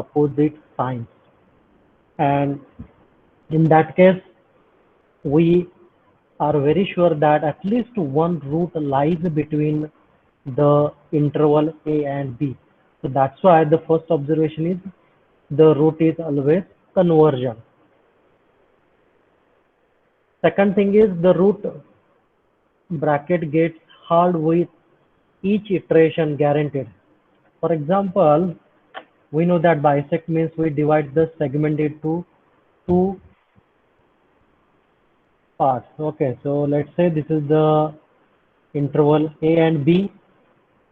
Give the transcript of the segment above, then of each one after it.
opposite signs. And in that case, we are very sure that at least one root lies between the interval a and b. So that's why the first observation is the root is always convergent. Second thing is the root bracket gets hard with each iteration guaranteed. For example, we know that bisect means we divide the segment into two parts. Okay, so let's say this is the interval a and b.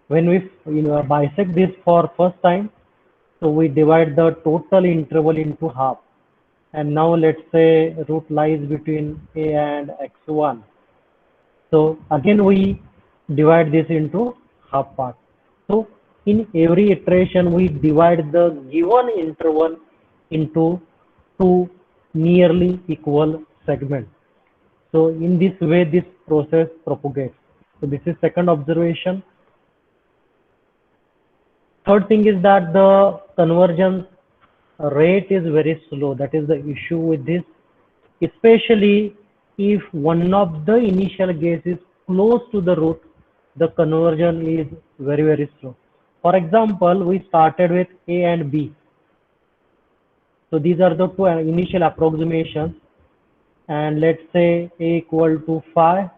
When we bisect this for first time, so we divide the total interval into half. And now let's say root lies between a and x1. So again we divide this into half part. So in every iteration we divide the given interval into two nearly equal segments. So in this way this process propagates. So this is second observation. Third thing is that the convergence rate is very slow. That is the issue with this, especially if one of the initial gaze is close to the root, the conversion is very slow. For example, we started with a and b. So these are the two initial approximations, and let's say a equal to 5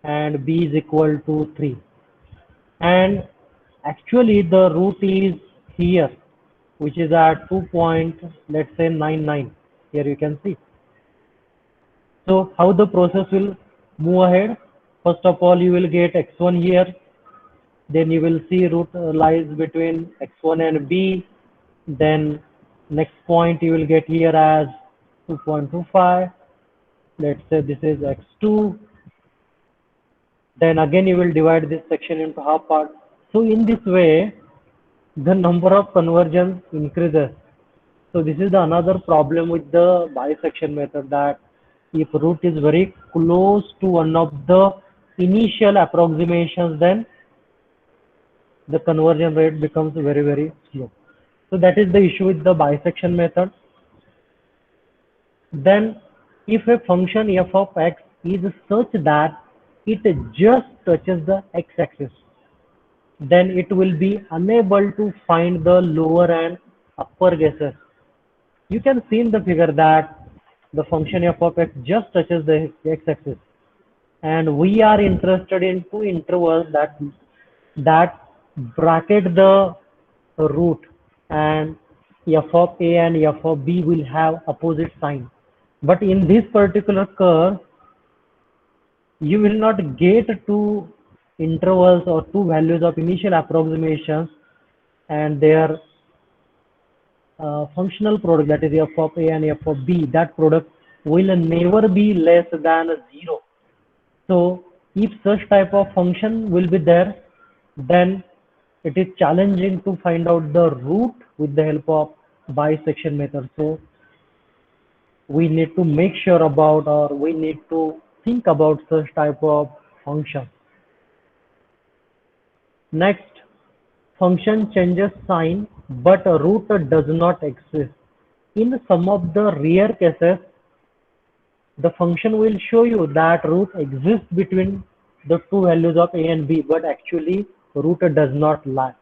and b is equal to 3. And actually the root is here, which is at 2.99. Here you can see. So how the process will move ahead? First of all, you will get x1 here. Then you will see root lies between x1 and b. Then next point you will get here as 2.25. Let's say this is x2. Then again you will divide this section into half part. So in this way, the number of conversions increases. So this is another problem with the bisection method, that if root is very close to one of the initial approximations, then the conversion rate becomes very slow. So that is the issue with the bisection method. Then if a function f of x is such that it just touches the x-axis, then it will be unable to find the lower and upper guesses. You can see in the figure that the function f of x just touches the x-axis, and we are interested in two intervals that bracket the root, and f of a and f of b will have opposite sign. But in this particular curve, you will not get two intervals or two values of initial approximations and their functional product, that is f of a and f of b. That product will never be less than 0. So if such type of function will be there, then it is challenging to find out the root with the help of bisection method. So we need to make sure about, or we need to think about such type of function. Next, function changes sign but a root does not exist. In some of the rare cases, the function will show you that root exists between the two values of a and b, but actually root does not lie.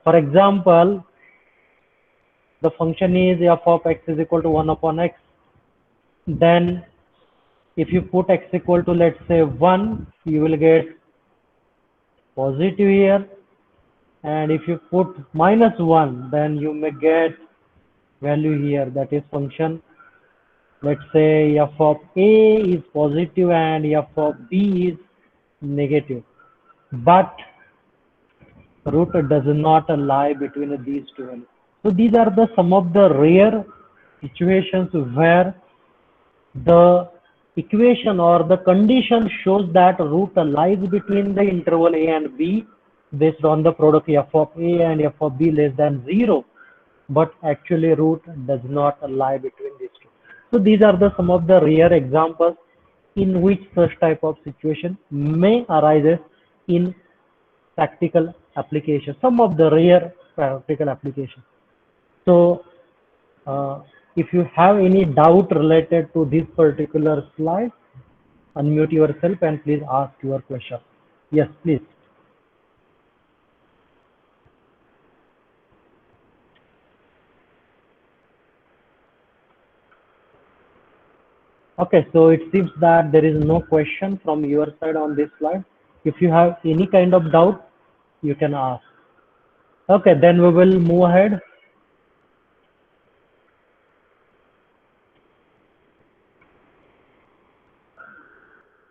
For example, the function is f of x is equal to 1 upon x. Then if you put x equal to, let's say, 1, you will get positive here. And if you put -1, then you may get value here, that is function. Let's say f of a is positive and f of b is negative. But root does not lie between these two values. So these are some of the rare situations where the equation or the condition shows that root lies between the interval a and b based on the product f of a and f of b less than 0, but actually root does not lie between these two. So these are some of the rare examples in which such type of situation may arise in practical application, some of the rare practical applications. So if you have any doubt related to this particular slide, unmute yourself and please ask your question. Yes, please. Okay, so it seems that there is no question from your side on this slide. If you have any kind of doubt, you can ask. Okay, then we will move ahead.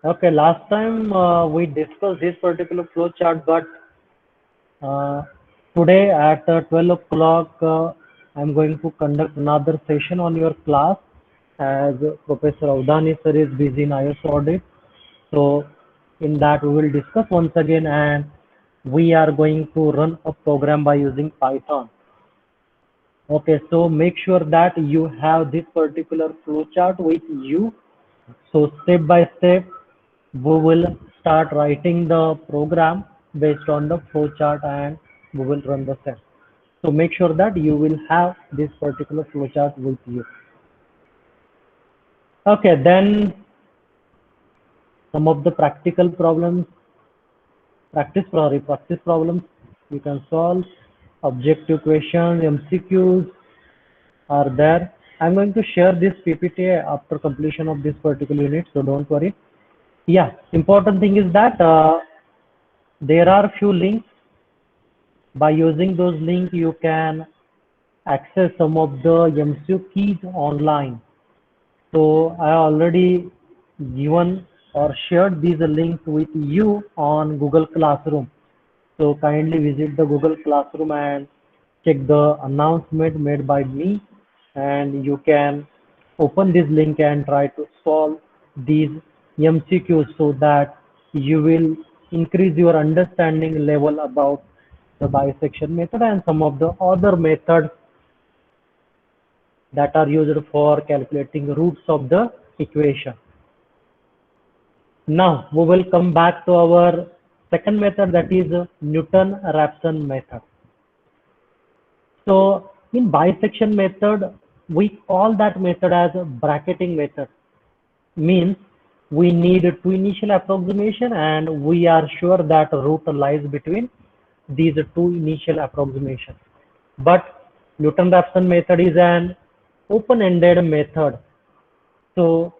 Okay, last time we discussed this particular flow chart, but uh, today at 12 o'clock, I'm going to conduct another session on your class as Professor Avdani sir is busy in IS audit. So in that we will discuss once again, and we are going to run a program by using Python. Okay, so make sure that you have this particular flowchart with you. So step by step, we will start writing the program based on the flowchart and we will run the steps. So make sure that you will have this particular flowchart with you. Okay, then some of the practice problems you can solve, objective questions, MCQs are there. I'm going to share this PPT after completion of this particular unit, so don't worry. Yeah, important thing is that there are few links. By using those links, you can access some of the MCQ keys online. So I already given or shared these links with you on Google Classroom. So kindly visit the Google Classroom and check the announcement made by me, and you can open this link and try to solve these MCQs so that you will increase your understanding level about the bisection method and some of the other methods that are used for calculating roots of the equation. Now we will come back to our second method, that is Newton-Raphson method. So in bisection method, we call that method as a bracketing method. Means we need two initial approximation and we are sure that root lies between these two initial approximations. But Newton-Raphson method is an open-ended method. So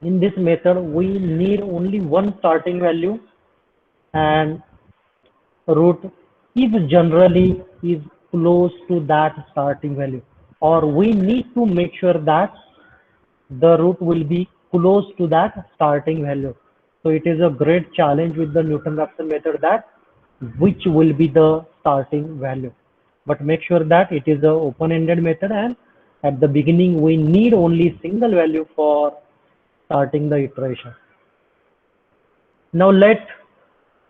in this method, we need only one starting value, and root is generally is close to that starting value, or we need to make sure that the root will be close to that starting value. So it is a great challenge with the Newton-Raphson method that which will be the starting value. But make sure that it is an open-ended method, and at the beginning we need only single value for starting the iteration. Now let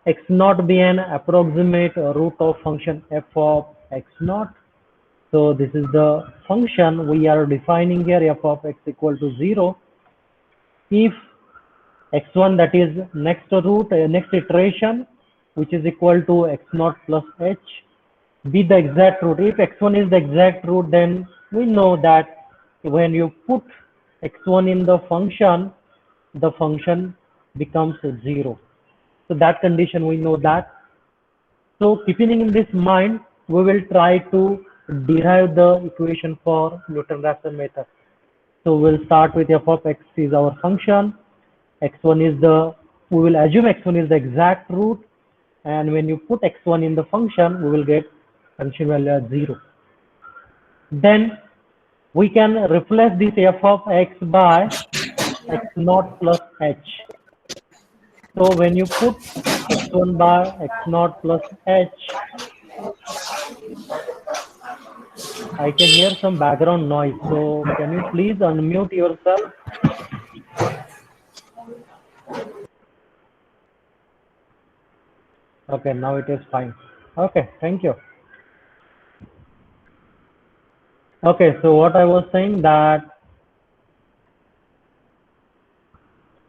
x naught be an approximate root of function f of x naught. So this is the function we are defining here, f of x equal to 0. If x1, that is next root, next iteration, which is equal to x naught plus h, be the exact root. If x1 is the exact root, then we know that when you put x1 in the function becomes 0. So that condition we know that. So keeping in this mind, we will try to derive the equation for Newton-Raphson method. So we'll start with f of x is our function. X1 is we will assume x1 is the exact root, and when you put x1 in the function, we will get function value as 0. Then we can replace this f of x by x naught plus h. So when you put x1 by x naught plus h, I can hear some background noise. So can you please unmute yourself? Okay, now it is fine. Okay, thank you. Okay, so what I was saying that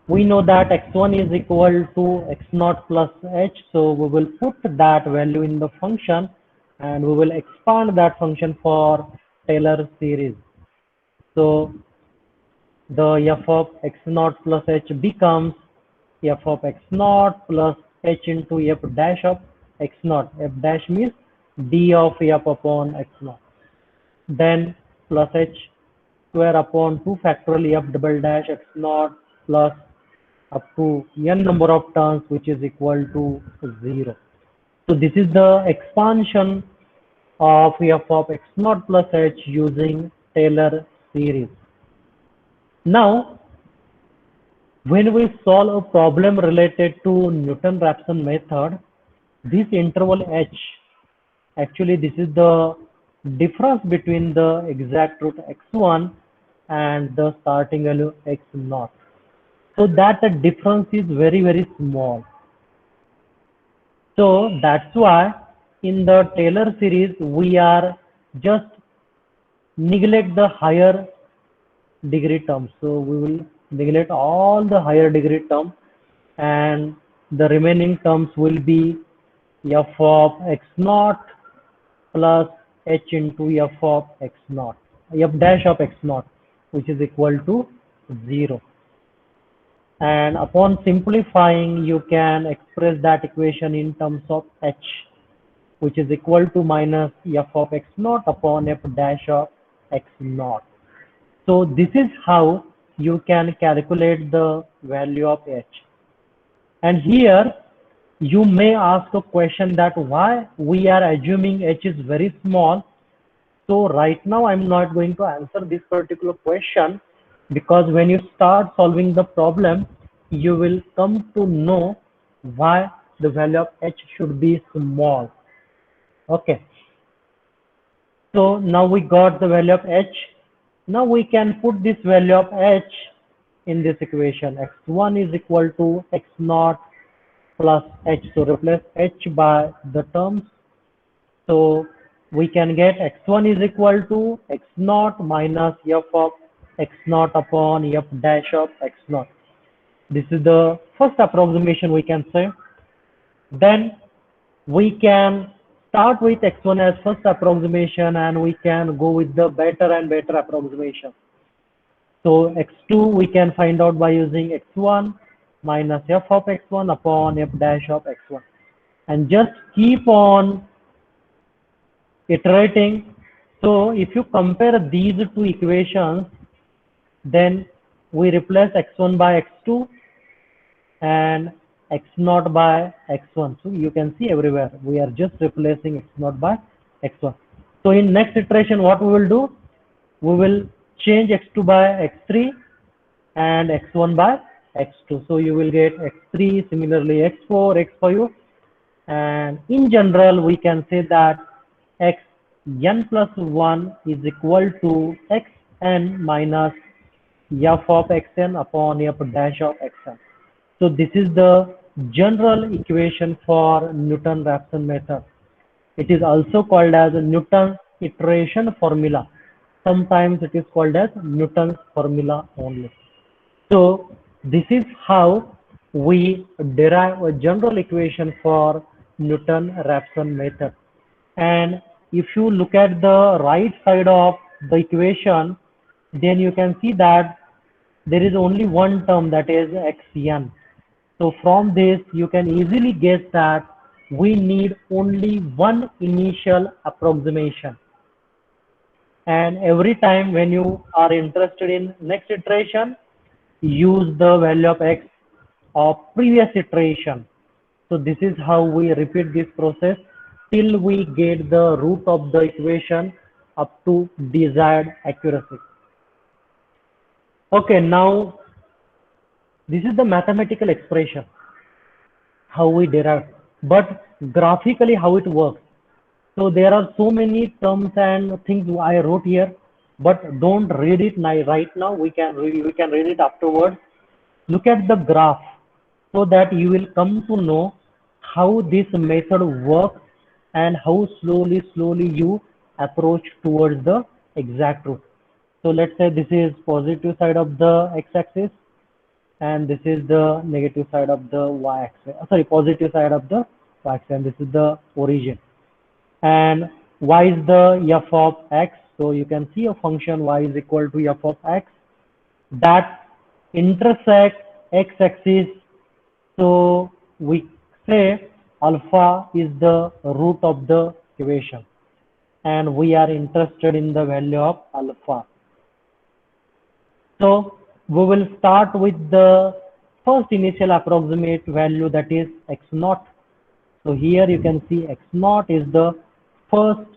we know that x1 is equal to x naught plus h, so we will put that value in the function, and we will expand that function for Taylor series. So the f of x naught plus h becomes f of x naught plus h into f dash of x naught. F dash means d of f upon x naught. Then plus h square upon 2 factorial f double dash x naught plus up to n number of terms, which is equal to 0. So this is the expansion of f of x naught plus h using Taylor series. Now, when we solve a problem related to Newton-Raphson method, this interval h, actually this is the difference between the exact root x1 and the starting value x0. So that the difference is very, very small. So that's why in the Taylor series, we are just neglect the higher degree terms. So we will neglect all the higher degree terms, and the remaining terms will be f of x naught plus h into f of x naught, f dash of x naught, which is equal to 0. And upon simplifying, you can express that equation in terms of h, which is equal to minus f of x naught upon f dash of x naught. So this is how you can calculate the value of h. And here you may ask a question that why we are assuming h is very small. So right now I'm not going to answer this particular question, because when you start solving the problem, you will come to know why the value of h should be small. Okay. So now we got the value of h. Now we can put this value of h in this equation. x1 is equal to x naught plus h. So replace h by the terms. So we can get x1 is equal to x naught minus f of x naught upon f dash of x naught. This is the first approximation we can say. Then we can start with x1 as first approximation, and we can go with the better and better approximation. So x2 we can find out by using x1 minus f of x1 upon f dash of x1, and just keep on iterating. So if you compare these two equations, then we replace x1 by x2 and x0 by x1. So you can see everywhere we are just replacing x0 by x1. So in next iteration, what we will do, we will change x2 by x3 and x1 by x2. So you will get x3, similarly x4, x5, and in general we can say that xn plus 1 is equal to xn minus f of xn upon f dash of xn. So this is the general equation for Newton-Raphson method. It is also called as Newton's iteration formula. Sometimes it is called as Newton's formula only. So this is how we derive a general equation for Newton-Raphson method. And if you look at the right side of the equation, then you can see that there is only one term, that is xn. So from this, you can easily guess that we need only one initial approximation. And every time when you are interested in next iteration, use the value of x of previous iteration. So this is how we repeat this process till we get the root of the equation up to desired accuracy. Okay, now this is the mathematical expression, how we derive, but graphically how it works. So there are so many terms and things I wrote here, but don't read it right now. We can read it afterwards. Look at the graph so that you will come to know how this method works and how slowly you approach towards the exact root. So let's say this is positive side of the x-axis, and this is the negative side of the y-axis. Sorry, positive side of the y-axis, and this is the origin. and y is the f of x. So you can see a function y is equal to f of x that intersects x-axis. So we say alpha is the root of the equation, and we are interested in the value of alpha. So we will start with the first initial approximate value, that is x naught. So here you can see x naught is the first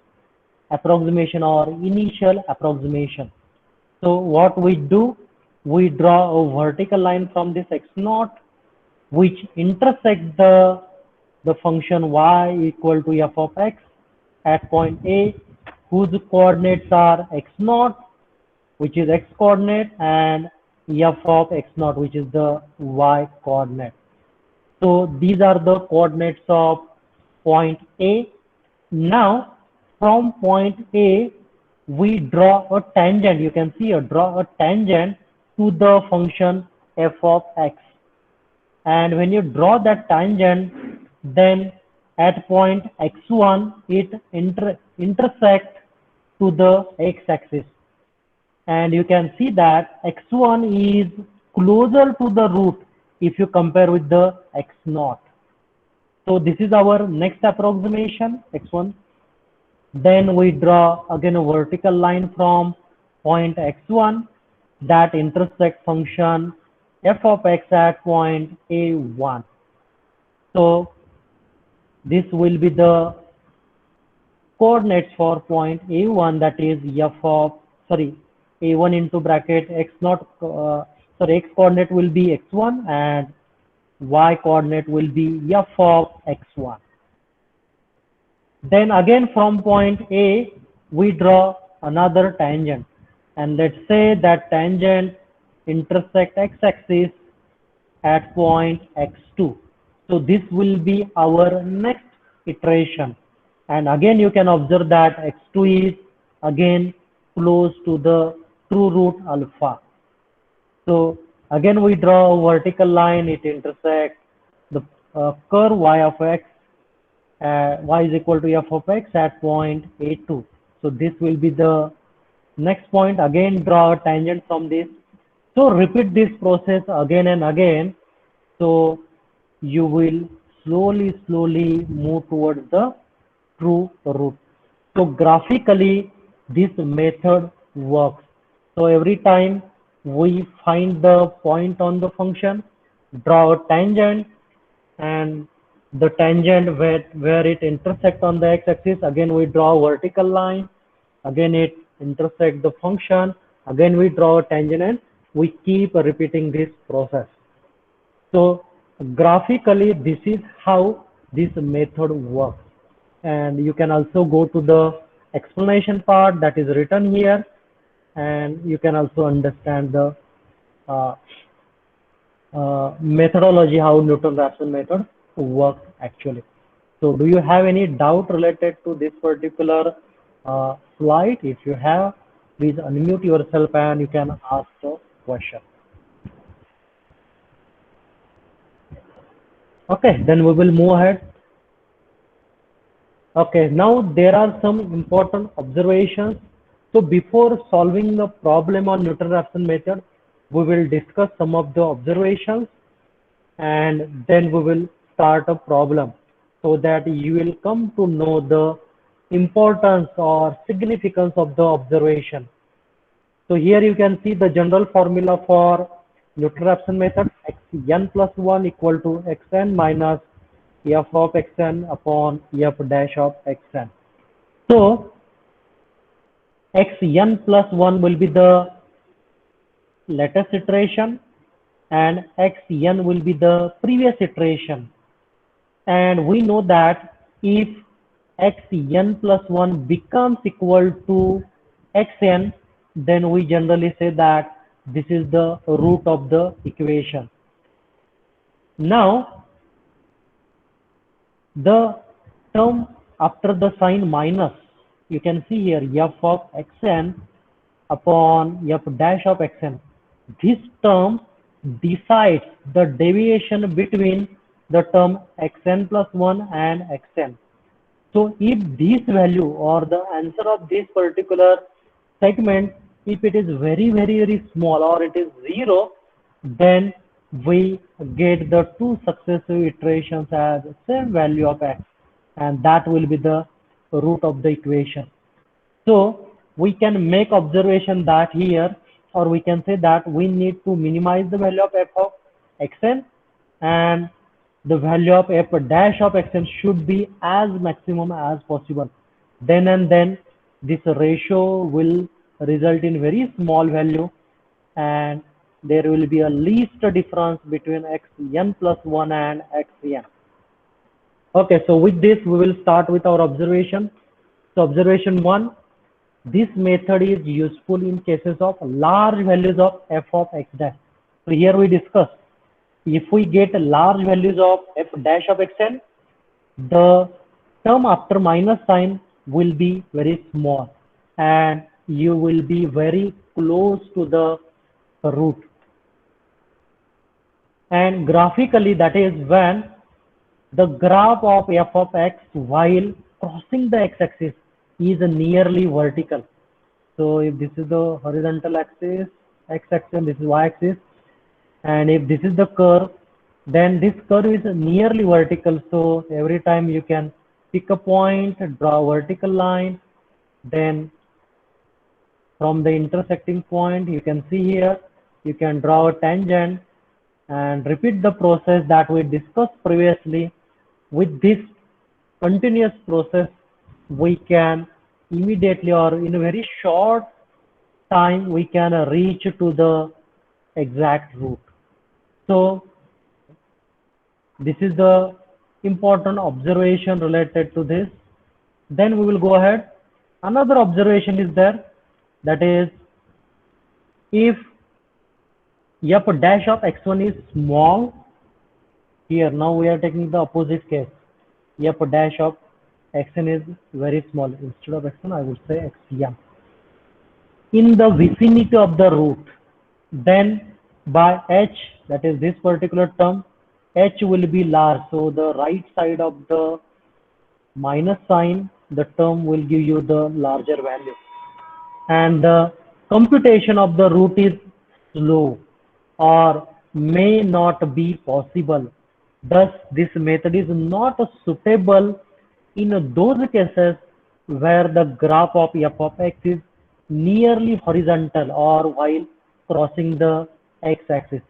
approximation or initial approximation. So what we do, we draw a vertical line from this x naught which intersects the function y equal to f of x at point A, whose coordinates are x naught, which is x coordinate, and f of x naught, which is the y coordinate. So these are the coordinates of point A. Now from point A, we draw a tangent. You can see draw a tangent to the function f of x. And when you draw that tangent, then at point x1, it intersects to the x-axis. And you can see that x1 is closer to the root if you compare with the x0. So this is our next approximation, x1. Then we draw again a vertical line from point x1 that intersects function f of x at point a1. So this will be the coordinates for point a1, that is f of, a1 into bracket x naught, x coordinate will be x1 and y coordinate will be f of x1. Then again from point A, we draw another tangent, and let's say that tangent intersect x-axis at point x2. So this will be our next iteration, and again you can observe that x2 is again close to the true root alpha. So again we draw a vertical line, it intersects the curve y of x, y is equal to f of x at point a2. So this will be the next point. Again draw a tangent from this. So repeat this process again and again. So you will slowly move towards the true root. So graphically this method works. So every time we find the point on the function, draw a tangent, and the tangent where it intersects on the x-axis, again we draw a vertical line, again it intersects the function, again we draw a tangent, and we keep repeating this process. So graphically this is how this method works, and you can also go to the explanation part that is written here, and you can also understand the methodology, how Newton-Raphson method works actually. So do you have any doubt related to this particular slide? If you have, please unmute yourself and you can ask the question. Okay, then we will move ahead. Okay, now there are some important observations. So before solving the problem on Newton-Raphson method, we will discuss some of the observations, and then we will start a problem so that you will come to know the importance or significance of the observation. So here you can see the general formula for Newton-Raphson method: xn plus 1 equal to xn minus f of xn upon f dash of xn. So xn plus 1 will be the latest iteration, and xn will be the previous iteration. And we know that if xn plus 1 becomes equal to xn, then we generally say that this is the root of the equation. Now the term after the sign minus, you can see here f of xn upon f dash of xn. This term decides the deviation between the term xn plus 1 and xn. So if this value or the answer of this particular segment, if it is very small or it is 0, then we get the two successive iterations as same value of x, and that will be the root of the equation. So we can make observation that here, or we can say that we need to minimize the value of f of xn, and the value of f dash of xn should be as maximum as possible. Then and then this ratio will result in very small value, and there will be a least difference between xn plus 1 and xn. Okay, so with this we will start with our observation. So observation 1, this method is useful in cases of large values of f of x dash. So here we discuss, if we get large values of f dash of xn, the term after minus sign will be very small and you will be very close to the root. And graphically, that is when the graph of f of x while crossing the x-axis is nearly vertical. So if this is the horizontal axis, x-axis, this is y-axis, and if this is the curve, then this curve is nearly vertical. So every time you can pick a point, draw a vertical line, then from the intersecting point, you can see here, you can draw a tangent and repeat the process that we discussed previously. With this continuous process, we can immediately or in a very short time, we can reach to the exact root. So this is the important observation related to this. Then we will go ahead. Another observation is there, that is, if f dash of x1 is small, here now we are taking the opposite case. F dash of xn is very small. Instead of xn, I would say xn. In the vicinity of the root, then by h, that is this particular term, h will be large. So the right side of the minus sign, the term will give you the larger value. And the computation of the root is slow or may not be possible. Thus, this method is not suitable in those cases where the graph of f of x is nearly horizontal or while crossing the x-axis.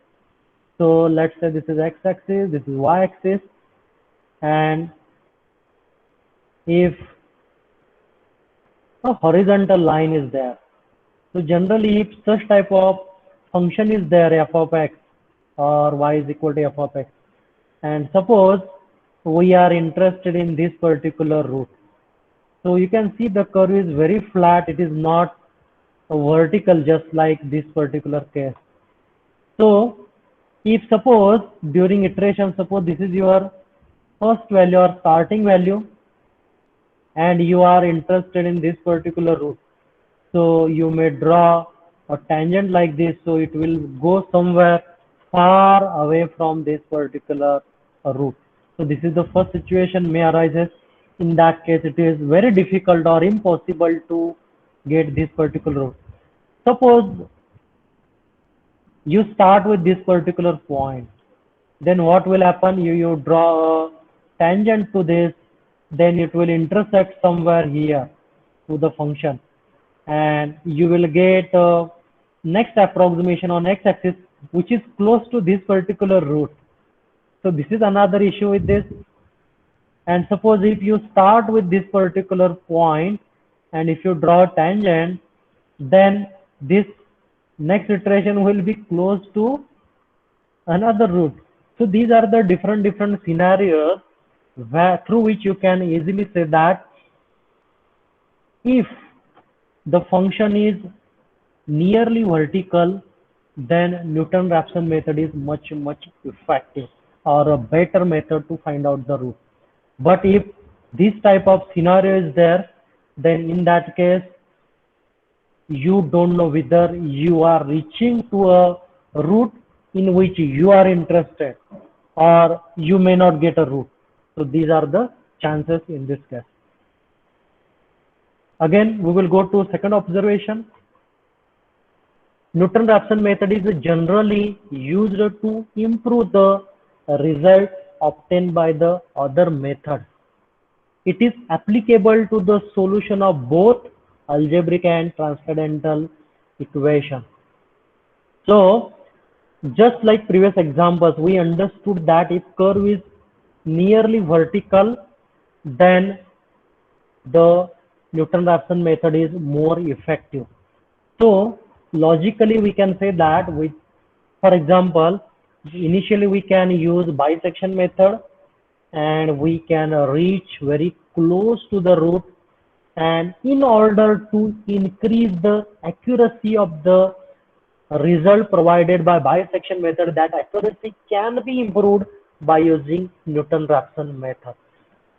So let's say this is x-axis, this is y-axis, and if a horizontal line is there, so generally if such type of function is there, f of x or y is equal to f of x, and suppose we are interested in this particular root, so you can see the curve is very flat, it is not vertical just like this particular case. So if suppose during iteration, suppose this is your first value or starting value and you are interested in this particular root, so you may draw a tangent like this, so it will go somewhere far away from this particular root. So this is the first situation may arises. In that case, it is very difficult or impossible to get this particular root. Suppose you start with this particular point, then what will happen? You draw a tangent to this, then it will intersect somewhere here to the function, and you will get next approximation on x-axis which is close to this particular root. So this is another issue with this. And suppose if you start with this particular point and if you draw a tangent, then this next iteration will be close to another root. So these are the different scenarios through which you can easily say that if the function is nearly vertical, then Newton-Raphson method is much effective or a better method to find out the root. But if this type of scenario is there, then in that case you don't know whether you are reaching to a root in which you are interested or you may not get a root. So these are the chances in this case. Again, we will go to second observation. Newton-Raphson method is generally used to improve the result obtained by the other method. It is applicable to the solution of both algebraic and transcendental equation. So, just like previous examples, we understood that if curve is nearly vertical, then the Newton-Raphson method is more effective. So, logically we can say that for example, initially we can use bisection method and we can reach very close to the root, and in order to increase the accuracy of the result provided by bisection method, that accuracy can be improved by using Newton-Raphson method.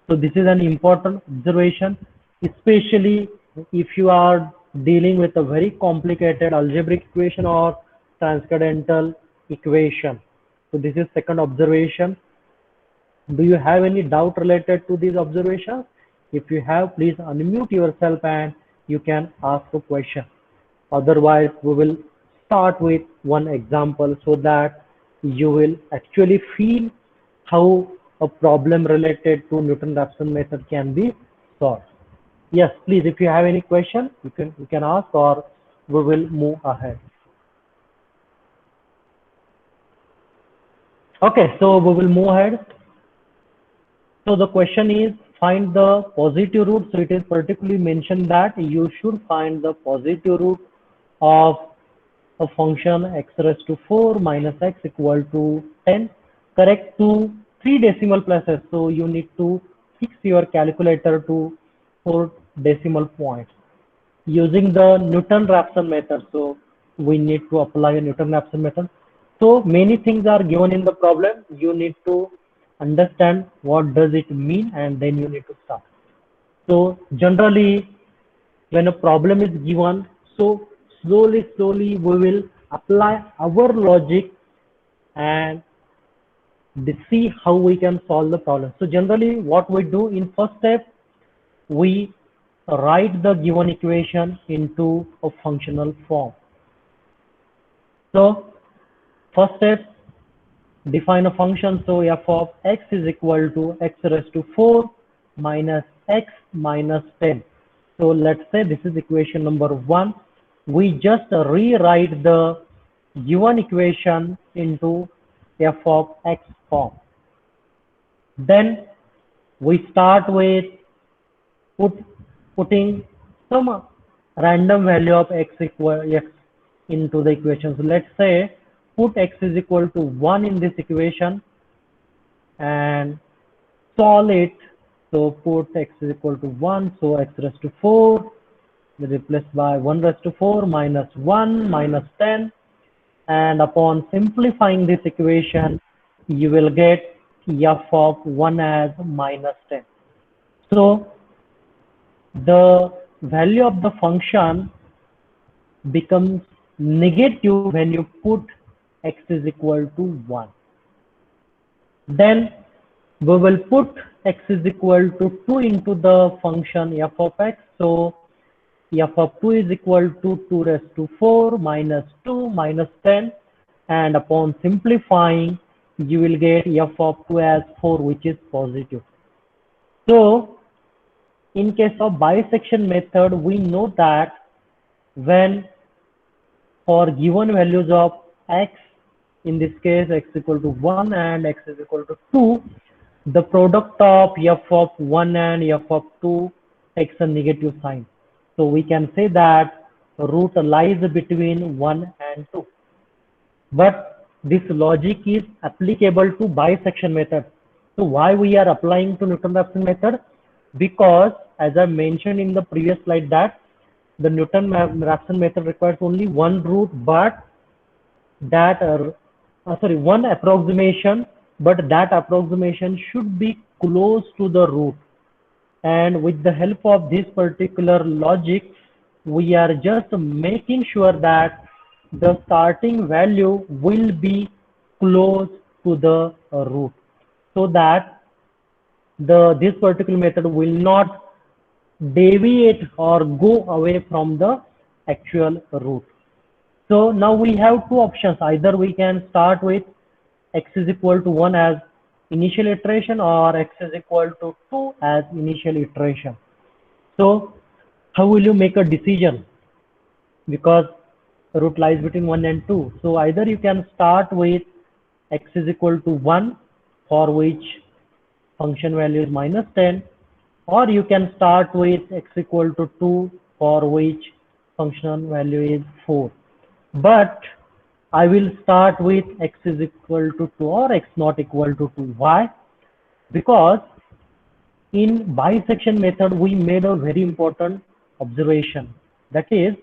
So this is an important observation, especially if you are dealing with a very complicated algebraic equation or transcendental equation. So this is second observation. Do you have any doubt related to these observations? If you have, please unmute yourself and you can ask a question. Otherwise, we will start with one example so that you will actually feel how a problem related to Newton-Raphson method can be solved. Yes, please, if you have any question, you can ask, or we will move ahead. Okay, so we will move ahead. So the question is, find the positive root. So it is particularly mentioned that you should find the positive root of a function x raised to 4 minus x equal to 10, correct to 3 decimal places. So you need to fix your calculator to 4 decimal points using the Newton-Raphson method. So we need to apply a Newton-Raphson method. So many things are given in the problem. You need to understand what does it mean, and then you need to start. So generally, when a problem is given, so slowly we will apply our logic and see how we can solve the problem. So generally what we do in first step, we write the given equation into a functional form. So first step, define a function. So f of x is equal to x raised to 4 minus x minus 10. So let's say this is equation number 1. We just rewrite the given equation into f of x form. Then we start with putting some random value of x into the equation. So let's say put x is equal to 1 in this equation and solve it. So put x is equal to 1, so x raised to 4 replaced by 1 raised to 4 minus 1 minus 10, and upon simplifying this equation you will get f of 1 as minus 10. So the value of the function becomes negative when you put x is equal to 1. Then we will put x is equal to 2 into the function f of x. So f of 2 is equal to 2 raised to 4 minus 2 minus 10, and upon simplifying you will get f of 2 as 4, which is positive. So in case of bisection method, we know that when for given values of x, in this case x equal to 1 and x is equal to 2, the product of f of 1 and f of 2 takes a negative sign. So we can say that root lies between 1 and 2. But this logic is applicable to bisection method. So why we are applying to Newton-Raphson method? Because as I mentioned in the previous slide that the Newton-Raphson method requires only one root, but that one approximation, but that approximation should be close to the root. And with the help of this particular logic, we are just making sure that the starting value will be close to the root, so that this particular method will not deviate or go away from the actual root. So now we have two options. Either we can start with x is equal to 1 as initial iteration, or x is equal to 2 as initial iteration. So how will you make a decision? Because root lies between 1 and 2. So either you can start with x is equal to 1, for which function value is minus 10, or you can start with x equal to 2, for which function value is 4. But I will start with x is equal to 2 or x not equal to 2. Why? Because in bisection method we made a very important observation. That is,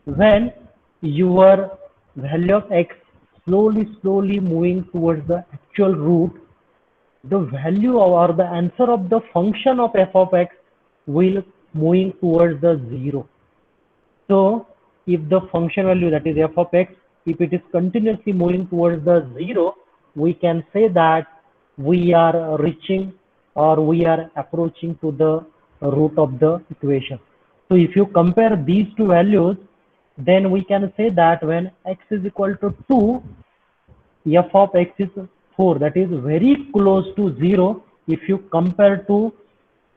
when your value of x slowly moving towards the actual root, the value or the answer of the function of f of x will moving towards the 0. So if the function value, that is f of x, if it is continuously moving towards the 0, we can say that we are reaching or we are approaching to the root of the equation. So if you compare these two values, then we can say that when x is equal to 2, f of x is 4. That is very close to 0 if you compare to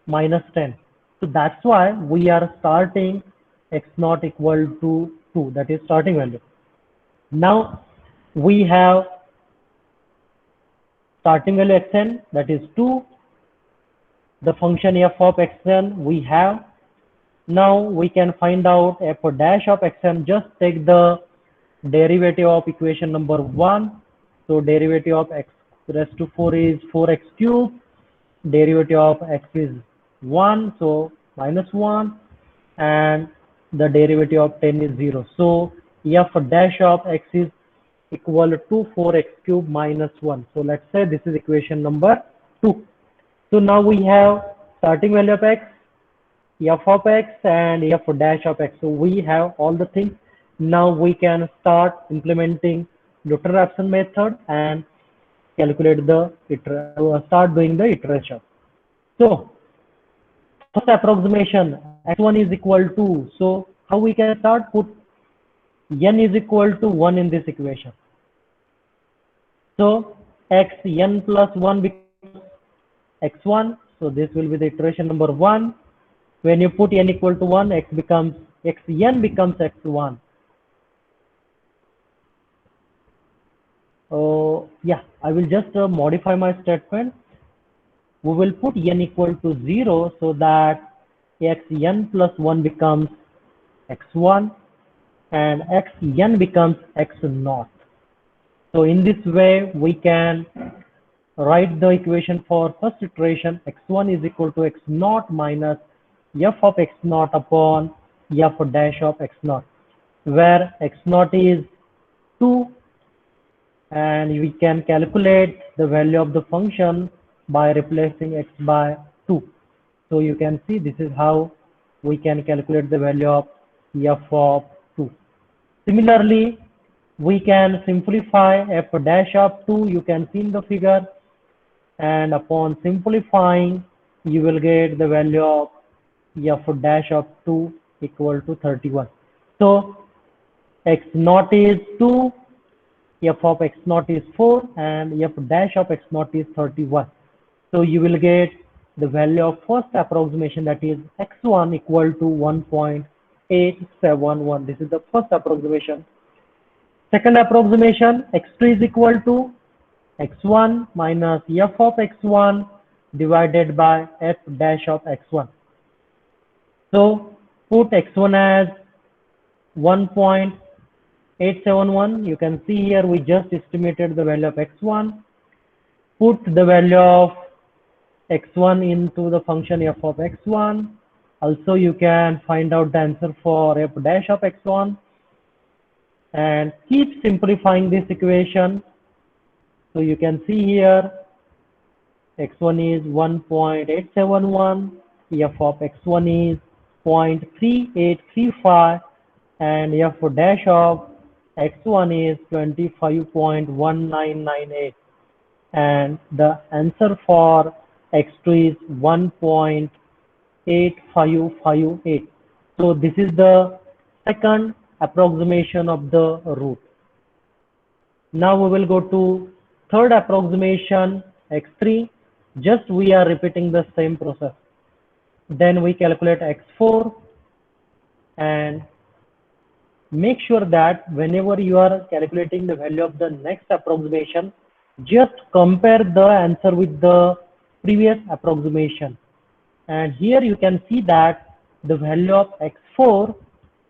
minus 10. So that's why we are starting x not equal to 2, that is starting value. Now we have starting value xn, that is 2. The function f of xn we have. Now we can find out f dash of xn. Just take the derivative of equation number 1. So derivative of x raised to 4 is 4x cubed. Derivative of x is 1, so minus 1, and the derivative of 10 is 0. So f dash of x is equal to 4x cubed minus 1. So let's say this is equation number 2. So now we have starting value of x, f of x, and f dash of x. So we have all the things. Now we can start implementing Luther-Raphson method and calculate the start doing the iteration. So first approximation, x1 is equal to, so how we can start? Put n is equal to 1 in this equation. So xn plus 1 becomes x1. So this will be the iteration number 1. When you put n equal to 1, xn becomes x1. Yeah, I will just modify my statement. We will put n equal to 0 so that xn plus 1 becomes x1 and xn becomes x0. So in this way we can write the equation for first iteration. X1 is equal to x0 minus f of x0 upon f dash of x0, where x0 is 2, and we can calculate the value of the function by replacing x by 2. So you can see this is how we can calculate the value of f of 2. Similarly, we can simplify f dash of 2. You can see in the figure, and upon simplifying you will get the value of f dash of 2 equal to 31. So x0 is 2, f of x0 is 4, and f dash of x0 is 31. So you will get the value of first approximation, that is x1 equal to 1.871. This is the first approximation. Second approximation, x2 is equal to x1 minus f of x1 divided by f dash of x1. So put x1 as 1.871. You can see here we just estimated the value of x1. Put the value of x1 into the function f of x1. Also you can find out the answer for f dash of x1 and keep simplifying this equation. So you can see here x1 is 1.871, f of x1 is 0.3835, and f dash of x1 is 25.1998, and the answer for x2 is 1.871. 1.8558. So this is the second approximation of the root. Now we will go to third approximation, x3. Just we are repeating the same process. Then we calculate x4 and make sure that whenever you are calculating the value of the next approximation, just compare the answer with the previous approximation. And here you can see that the value of x4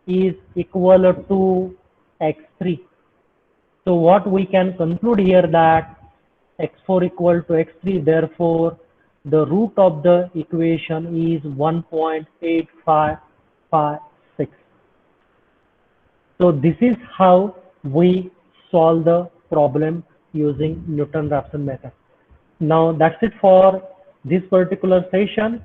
is equal to x3. So what we can conclude here that x4 equal to x3, therefore the root of the equation is 1.8556. So this is how we solve the problem using Newton-Raphson method. Now that's it for this particular session.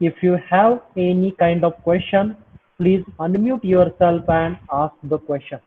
If you have any kind of question, please unmute yourself and ask the question.